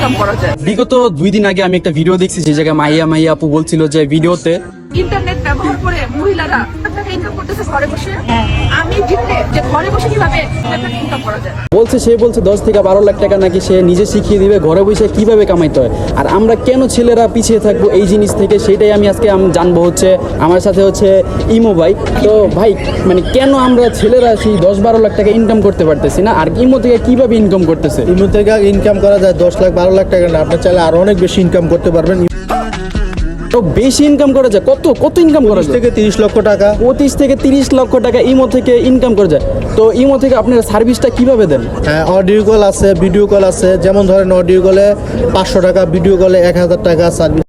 Income করা যায়। বিগত 2 দিন আগে আমি একটা ভিডিও দেখছি যে জায়গায় মাইয়া আপু বলছিল যে ভিডিওতে ইন্টারনেট ব্যবহার করে মহিলারা টাকা ইনকাম করতেছে ঘরে বসে। আমি জিতলে যে ঘরে বসে কিভাবে টাকা ইনকাম করা যায় সে বলছে 10 থেকে 12 লাখ টাকা নাকি সে নিজে শিখিয়ে দিবে ঘরে বসে কিভাবে কামাইতে হয়। আর আমরা কেন ছেলেরা পিছিয়ে থাকবো এই জিনিস থেকে, সেটাই আমি আজকে জানবো। হচ্ছে আমার সাথে হচ্ছে ইমো ভাই। তো ভাই মানে কেন আমরা ছেলেরা সেই 10-12 লাখ টাকা ইনকাম করতে পারতেছি না, আর ইমো থেকে কিভাবে ইনকাম করতেছে? ইমো থেকে ইনকাম করা যায় 10 লাখ 12 লাখ টাকা না, আপনি চাইলে আরো অনেক বেশি ইনকাম করতে পারবেন। তো বেশি ইনকাম করা যায়, কত ইনকাম করা 20 যায়? থেকে 30 লক্ষ টাকা। 25 থেকে 30 লক্ষ টাকা ইমো থেকে ইনকাম করা যায়। তো ইমো থেকে আপনারা সার্ভিসটা কিভাবে দেন? হ্যাঁ, অডিও কল আছে, ভিডিও কল আছে। যেমন ধরেন অডিও কলে 500 টাকা, ভিডিও কলে 1000 টাকা সার্ভিস।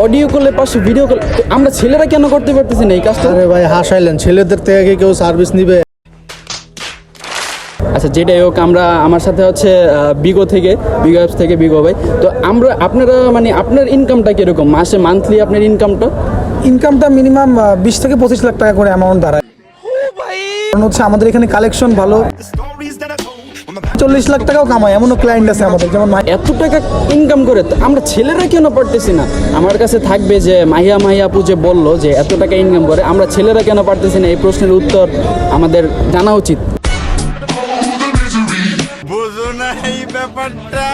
অডিও কলে 500, ভিডিও কল আমরা ছেলেরা কেন করতে পারতেছি না এই কাজটা? আরে ভাই হাসাইলেন, ছেলেদের থেকে কি কেউ সার্ভিস নিবে? আচ্ছা, যেটাই হোক, আমার সাথে হচ্ছে বিগো অ্যাপস থেকে বিগো ভাই। তো আপনারা মানে আপনার ইনকামটা কিরকম মাসে, মান্থলি আপনার ইনকামটা মিনিমাম 20 থেকে 25 লাখ টাকা করে অ্যামাউন্ট দাঁড়ায়। কারণ হচ্ছে আমাদের এখানে কালেকশন ভালো, 40 লাখ টাকাও কামায় এমনও ক্লায়েন্ট আছে আমাদের। যেমন এত টাকা ইনকাম করে তো আমরা ছেলেরা কেন পারতেছি না? আমার কাছে থাকবে যে মাহিয়া আপু যে বললো যে এত টাকা ইনকাম করে, আমরা ছেলেরা কেন পারতেছি না? এই প্রশ্নের উত্তর আমাদের জানা উচিত। বুঝো না এই ব্যাপারটা।